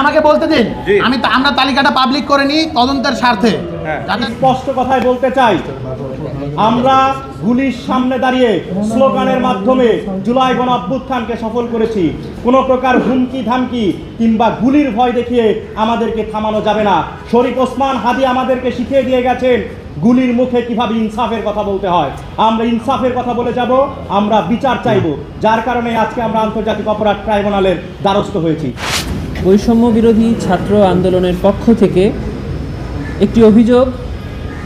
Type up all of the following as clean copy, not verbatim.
আমাকে বলতে দিন, আমরা তালিকাটা পাবলিক করে নিই তদন্তের স্বার্থে। আমি স্পষ্ট কথায় বলতে চাই, আমরা গুলির সামনে দাঁড়িয়ে স্লোগানের মাধ্যমে জুলাই গণ অভ্যুত্থানকে সফল করেছি। কোনো প্রকার হুমকি ধামকি কিংবা গুলির ভয় দেখিয়ে আমাদেরকে থামানো যাবে না। শরীফ ওসমান হাদি আমাদেরকে শিখিয়ে দিয়ে গেছেন গুলির মুখে কিভাবে ইনসাফের কথা বলতে হয়। আমরা ইনসাফের কথা বলে যাব, আমরা বিচার চাইব, যার কারণে আজকে আমরা আন্তর্জাতিক অপরাধ ট্রাইব্যুনালের দ্বারস্থ হয়েছি। বৈষম্য বিরোধী ছাত্র আন্দোলনের পক্ষ থেকে একটি অভিযোগ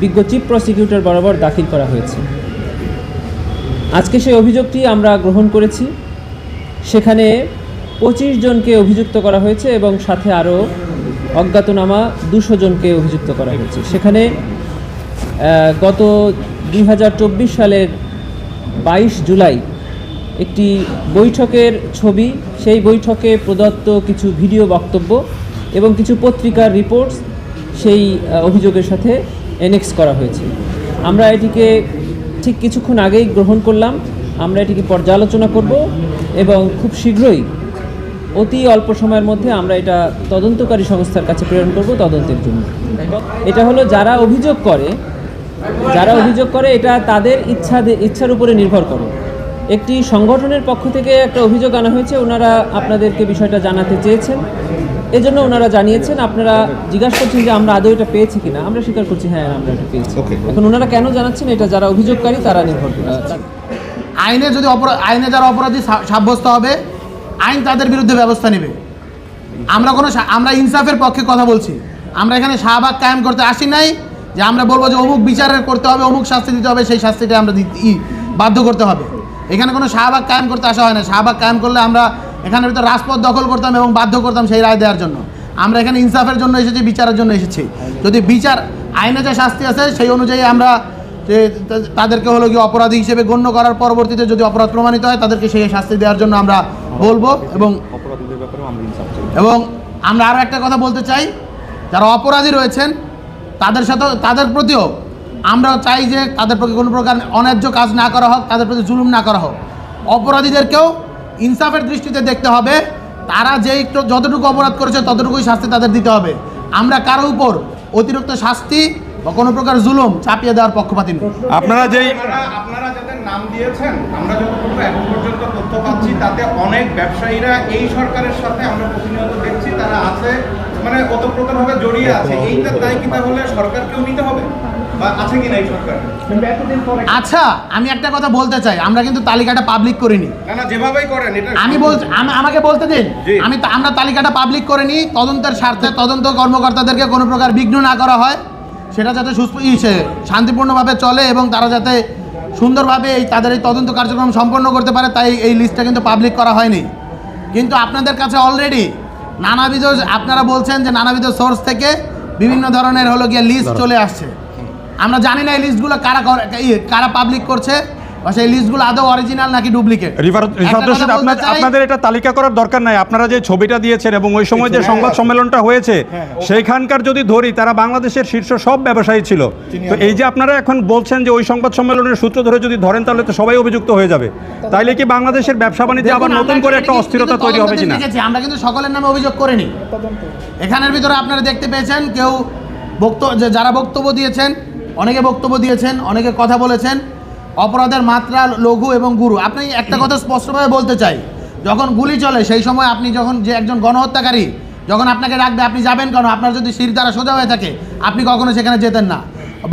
বিজ্ঞ চিফ প্রসিকিউটর বরাবর দাখিল করা হয়েছে। আজকে সেই অভিযোগটি আমরা গ্রহণ করেছি। সেখানে 25 জনকে অভিযুক্ত করা হয়েছে এবং সাথে আরও অজ্ঞাতনামা 200 জনকে অভিযুক্ত করা হয়েছে। সেখানে গত 2024 সালের 22 জুলাই একটি বৈঠকের ছবি, সেই বৈঠকে প্রদত্ত কিছু ভিডিও বক্তব্য এবং কিছু পত্রিকার রিপোর্টস সেই অভিযোগের সাথে এনেক্স করা হয়েছে। আমরা এটিকে ঠিক কিছুক্ষণ আগেই গ্রহণ করলাম। আমরা এটিকে পর্যালোচনা করব এবং খুব শীঘ্রই অতি অল্প সময়ের মধ্যে আমরা এটা তদন্তকারী সংস্থার কাছে প্রেরণ করব তদন্তের জন্য। এটা হলো যারা অভিযোগ করে এটা তাদের ইচ্ছার উপরে নির্ভর করে। একটি সংগঠনের পক্ষ থেকে একটা অভিযোগ আনা হয়েছে, ওনারা আপনাদেরকে বিষয়টা জানাতে চেয়েছেন, এজন্য ওনারা জানিয়েছেন। আপনারা জিজ্ঞাসা করছেন যে আমরা আদৌ এটা পেয়েছি কিনা। আমরা স্বীকার করছি, হ্যাঁ আমরা এটা পেয়েছি। এখন ওনারা কেন জানাচ্ছেন এটা যারা অভিযোগকারী তারা নির্ভর করে। আইনে যদি আইনে যারা অপরাধী সাব্যস্ত হবে, আইন তাদের বিরুদ্ধে ব্যবস্থা নেবে। আমরা ইনসাফের পক্ষে কথা বলছি। আমরা এখানে শাহবাগ কায়েম করতে আসি নাই যে আমরা বলবো যে অমুক বিচারের করতে হবে, অমুক শাস্তি দিতে হবে, সেই শাস্তিটা আমরা বাধ্য করতে হবে। এখানে কোনো শাহবাগ কায়েম করতে আসা হয় না। শাহবাগ কায়েম করলে আমরা এখানের ভিতরে রাজপথ দখল করতাম এবং বাধ্য করতাম সেই রায় দেওয়ার জন্য। আমরা এখানে ইনসাফের জন্য এসেছি, বিচারের জন্য এসেছি। যদি বিচার আইনে যে শাস্তি আছে সেই অনুযায়ী আমরা যে তাদেরকে হলো কি অপরাধী হিসেবে গণ্য করার পরবর্তীতে যদি অপরাধ প্রমাণিত হয় তাদেরকে সেই শাস্তি দেওয়ার জন্য আমরা বলবো। এবং আমরা আরও একটা কথা বলতে চাই, যারা অপরাধী রয়েছেন তাদের প্রতিও আমরা চাই যে তাদের প্রতি কোনো প্রকার অন্যায্য কাজ না করা হোক, তাদের প্রতি জুলুম না করা হোক। অপরাধীদেরকেও ইনসাফের দৃষ্টিতে দেখতে হবে। তারা যতটুকু অপরাধ করেছে ততটুকুই শাস্তি তাদের দিতে হবে। আমরা কারো উপর অতিরিক্ত শাস্তি বা কোনো প্রকার জুলুম চাপিয়ে দেওয়ার পক্ষপাতী নই। আপনারা যাদের নাম দিয়েছেন, আমরা যতটুকু এখন পর্যন্ত তথ্য পাচ্ছি তাতে অনেক ব্যবসায়ীরা এই সরকারের সাথে আমরা প্রতিনিয়ত দেখছি তারা আছে, মানে ওতপ্রোতভাবে জড়িয়ে আছে। এইটার দায় কি তাহলে সরকারকেও নিতে হবে বা আছে কি না এই সরকার? আচ্ছা, আমি একটা কথা বলতে চাই, আমরা কিন্তু তালিকাটা পাবলিক করিনি। না যেভাবেই করেন এটা আমাকে বলতে দিন, আমরা তালিকাটা পাবলিক করে নিই তদন্তের স্বার্থে। তদন্ত কর্মকর্তাদেরকে কোনো প্রকার বিঘ্ন না করা হয়, সেটা যাতে শান্তিপূর্ণভাবে চলে এবং তারা যাতে সুন্দরভাবে তাদের এই তদন্ত কার্যক্রম সম্পন্ন করতে পারে, তাই এই লিস্টটা কিন্তু পাবলিক করা হয়নি। কিন্তু আপনাদের কাছে অলরেডি নানাবিধ, আপনারা বলছেন যে নানাবিধ সোর্স থেকে বিভিন্ন ধরনের হলো গিয়ে লিস্ট চলে আসছে। আমরা জানি না এই লিস্টগুলো কারা পাবলিক করছে বা সেই লিস্টগুলো আদৌ অরিজিনাল নাকি ডুপ্লিকেট। আপনাদের এটা তালিকা করার দরকার নাই। আপনারা যে ছবিটা দিয়েছেন এবং ওই সময় যে সংবাদ সম্মেলনটা হয়েছে সেইখানকার যদি ধরি, তারা বাংলাদেশের শীর্ষ সব ব্যবসায়ী ছিল। তো এই যে আপনারা এখন বলছেন যে ওই সংবাদ সম্মেলনের সূত্র ধরে যদি ধরেন তাহলে তো সবাই অভিযুক্ত হয়ে যাবে। তাইলে কি বাংলাদেশের ব্যবসা বাণিজ্যে আবার নতুন করে একটা অস্থিরতা তৈরি হবে কিনা? আমরা কিন্তু সকলের নামে অভিযোগ করিনি। এখানের ভিতরে আপনারা দেখতে পেয়েছেন কেউ যারা বক্তব্য দিয়েছেন, অনেকে বক্তব্য দিয়েছেন, অনেকে কথা বলেছেন। অপরাধের মাত্রা লঘু এবং গুরু। আপনি একটা কথা স্পষ্টভাবে বলতে চাই, যখন গুলি চলে সেই সময় আপনি যখন যে একজন গণহত্যাকারী যখন আপনাকে ডাকবে আপনি যাবেন কেন? আপনার যদি শির দ্বারা সোজা হয়ে থাকে আপনি কখনো সেখানে যেতেন না।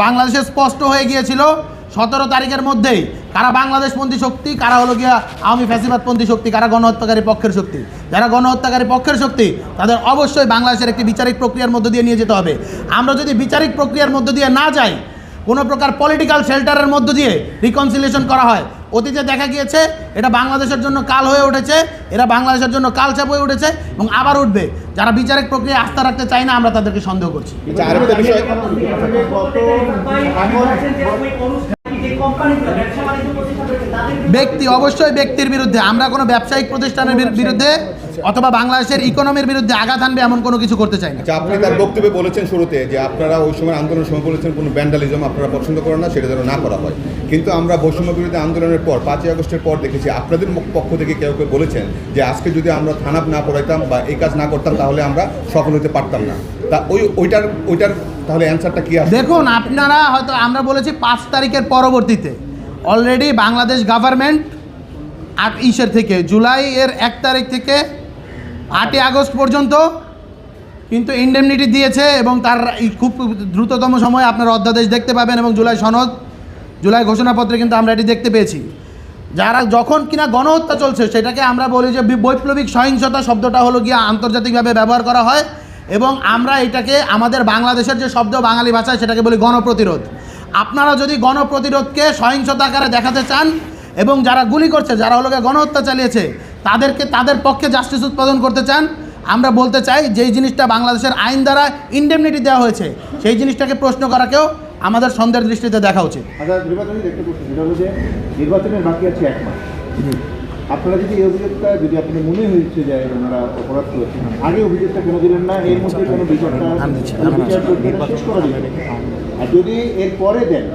বাংলাদেশে স্পষ্ট হয়ে গিয়েছিল 17 তারিখের মধ্যেই কারা বাংলাদেশপন্থী শক্তি, কারা হলো গিয়া আওয়ামী ফ্যাসিবাদপন্থী শক্তি, কারা গণহত্যাকারী পক্ষের শক্তি। যারা গণহত্যাকারী পক্ষের শক্তি তাদের অবশ্যই বাংলাদেশের একটি বিচারিক প্রক্রিয়ার মধ্য দিয়ে নিয়ে যেতে হবে। আমরা যদি বিচারিক প্রক্রিয়ার মধ্য দিয়ে না যাই, কোনো প্রকার পলিটিক্যাল শেল্টারের মধ্য দিয়ে রিকনসিলিয়েশন করা হয়, অতীতে দেখা গিয়েছে এটা বাংলাদেশের জন্য কাল হয়ে উঠেছে, এরা বাংলাদেশের জন্য কালচাপ হয়ে উঠেছে এবং আবার উঠবে। যারা বিচারিক প্রক্রিয়া আস্থা রাখতে চায় না আমরা তাদেরকে সন্দেহ করছি। ব্যক্তি অবশ্যই ব্যক্তির বিরুদ্ধে, আমরা কোনো ব্যবসায়িক প্রতিষ্ঠানের বিরুদ্ধে অথবা বাংলাদেশের ইকোনমির বিরুদ্ধে আঘাত আনবে এমন কোনো কিছু করতে চাই না। আচ্ছা, আপনি তার বক্তব্যে বলেছেন শুরুতে যে আপনারা ওই সময় আন্দোলনের সময় বলেছেন কোনো ব্যান্ডালিজম আপনারা পছন্দ করেন না, সেটা যেন না করা হয়। কিন্তু আমরা বৈষম্য বিরোধী আন্দোলনের পর 5ই আগস্টের পর দেখেছি আপনাদের পক্ষ থেকে কেউ কেউ বলেছেন যে আজকে যদি আমরা থানা না পড়াইতাম বা এই কাজ না করতাম তাহলে আমরা সফল হতে পারতাম না। তা ওইটার তাহলে অ্যান্সারটা কি আছে? দেখুন, আপনারা হয়তো আমরা বলেছি 5 তারিখের পরবর্তীতে অলরেডি বাংলাদেশ গভর্নমেন্ট 8 থেকে জুলাইয়ের 1 তারিখ থেকে 8ই আগস্ট পর্যন্ত কিন্তু ইন্ডেমনিটি দিয়েছে এবং তার খুব দ্রুততম সময়ে আপনারা অধ্যাদেশ দেখতে পাবেন এবং জুলাই ঘোষণাপত্রে কিন্তু আমরা এটি দেখতে পেয়েছি। যারা যখন কিনা গণহত্যা চলছে সেটাকে আমরা বলি যে বৈপ্লবিক সহিংসতা শব্দটা হলো গিয়ে আন্তর্জাতিকভাবে ব্যবহার করা হয় এবং আমরা এটাকে আমাদের বাংলাদেশের যে শব্দ বাঙালি ভাষায় সেটাকে বলি গণপ্রতিরোধ। আপনারা যদি গণপ্রতিরোধকে সহিংসতা আকারে দেখাতে চান এবং যারা গুলি করছে, যারা হলো গিয়ে গণহত্যা চালিয়েছে তাদের পক্ষে জাস্টিস উৎপাদন করতে চান, আমরা বলতে চাই যেই জিনিসটা বাংলাদেশের আইন দ্বারা ইন্ডেমনিটি দেওয়া হয়েছে সেই জিনিসটাকে প্রশ্ন করাকেও আমাদের সন্দেহের দৃষ্টিতে দেখা উচিত। আচ্ছা, নির্বাচনী একটা প্রশ্ন, সেটা হলো যে নির্বাচনের বাকি আছে 1 মাস। আপনারা যদি এই অভিযোগটা যদি আপনি মনে হয়েছে যে ওনারা অপরাধ করেছেন, আগে অভিযোগটা কেন দিলেন না? এর মধ্যে কোনো বিচারটা বিচার প্রক্রিয়াটা শেষ করা দিলেন। আর যদি এর পরে দেন,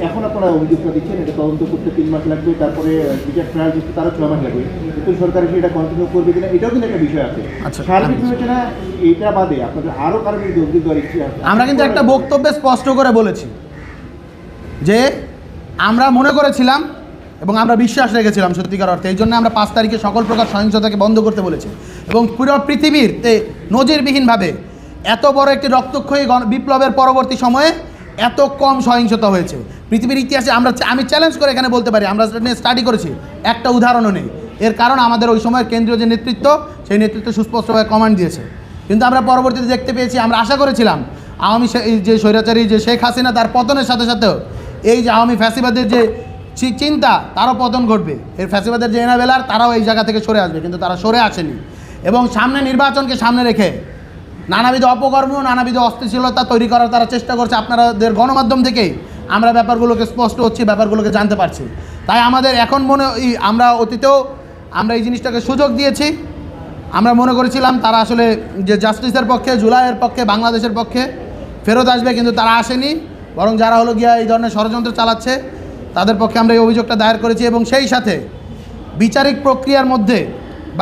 এখন আপনারা অভিযোগটা দিচ্ছেন, এটা তদন্ত করতে 3 মাস লাগবে, তারপরে বিচার ট্রায়াল দিতে তারও 6 মাস লাগবে, কিন্তু সরকার সেটা কন্টিনিউ করবে কিনা এটাও কিন্তু একটা বিষয় আছে। সার্বিক বিবেচনা এটা বাদে আপনাদের আরও কারো বিরুদ্ধে অভিযোগ দেওয়ার ইচ্ছে আছে? আমরা কিন্তু একটা বক্তব্যে স্পষ্ট করে বলেছি যে আমরা মনে করেছিলাম এবং আমরা বিশ্বাস রেখেছিলাম সত্যিকার অর্থে, এই জন্য আমরা 5 তারিখে সকল প্রকার সহিংসতাকে বন্ধ করতে বলেছি এবং পুরো পৃথিবীতে নজিরবিহীনভাবে এত বড় একটি রক্তক্ষয়ী বিপ্লবের পরবর্তী সময়ে এত কম সহিংসতা হয়েছে পৃথিবীর ইতিহাসে। আমি চ্যালেঞ্জ করে এখানে বলতে পারি, আমরা স্টাডি করেছি, একটা উদাহরণও নেই। এর কারণ আমাদের ওই সময়ের কেন্দ্রীয় যে নেতৃত্ব, সেই নেতৃত্ব সুস্পষ্টভাবে কমান্ড দিয়েছে। কিন্তু আমরা পরবর্তীতে দেখতে পেয়েছি, আমরা আশা করেছিলাম আওয়ামী যে স্বৈরাচারী যে শেখ হাসিনা, তার পতনের সাথে সাথেও এই যে আওয়ামী ফ্যাসিবাদের যে চিন্তা, তারও পতন ঘটবে। এই ফ্যাসিবাদের যে এনাবেলার, তারাও এই জায়গা থেকে সরে আসবে, কিন্তু তারা সরে আসেনি। এবং সামনে নির্বাচনকে সামনে রেখে নানাবিধ অপকর্ম, নানাবিধ অস্থিতিশীলতা তৈরি করার তারা চেষ্টা করছে। আপনাদের গণমাধ্যম থেকেই আমরা ব্যাপারগুলোকে স্পষ্ট হচ্ছি, ব্যাপারগুলোকে জানতে পারছি। তাই আমাদের এখন আমরা অতীতেও আমরা এই জিনিসটাকে সুযোগ দিয়েছি। আমরা মনে করেছিলাম তারা আসলে যে জাস্টিসের পক্ষে, জুলাইয়ের পক্ষে, বাংলাদেশের পক্ষে ফেরত আসবে, কিন্তু তারা আসেনি। বরং যারা হলো গিয়া এই ধরনের ষড়যন্ত্র চালাচ্ছে তাদের পক্ষে আমরা এই অভিযোগটা দায়ের করেছি এবং সেই সাথে বিচারিক প্রক্রিয়ার মধ্যে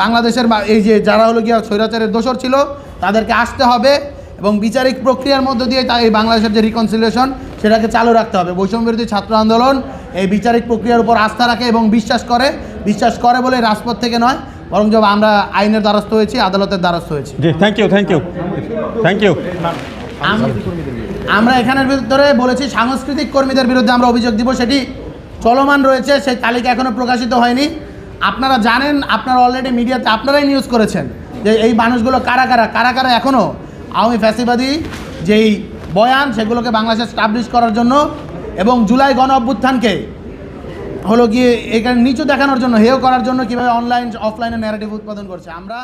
বাংলাদেশের এই যে যারা হলো গিয়া স্বৈরাচারের দোষর ছিল তাদেরকে আসতে হবে এবং বিচারিক প্রক্রিয়ার মধ্য দিয়ে এই বাংলাদেশের যে রিকনসিলিয়েশন সেটাকে চালু রাখতে হবে। বৈষম্য বিরোধী ছাত্র আন্দোলন এই বিচারিক প্রক্রিয়ার উপর আস্থা রাখে এবং বিশ্বাস করে বলে রাজপথ থেকে নয়, বরং যে আমরা আইনের দ্বারস্থ হয়েছি, আদালতের দ্বারস্থ হয়েছি। জি, থ্যাংক ইউ। আমরা এখানের ভিতরে বলেছি সাংস্কৃতিক কর্মীদের বিরুদ্ধে আমরা অভিযোগ দিব, সেটি চলমান রয়েছে, সেই তালিকা এখনও প্রকাশিত হয়নি। আপনারা জানেন, আপনারা অলরেডি মিডিয়াতে আপনারাই নিউজ করেছেন যে এই মানুষগুলো কারা এখনও আওয়ামী ফ্যাসিবাদী যেই বয়ান সেগুলোকে বাংলাদেশে স্টাবলিশ করার জন্য এবং জুলাই গণ অভ্যুত্থানকে হলো গিয়ে এখানে নিচু দেখানোর জন্য, হেয় করার জন্য কীভাবে অনলাইন অফলাইনে ন্যারেটিভ উৎপাদন করছে। আমরা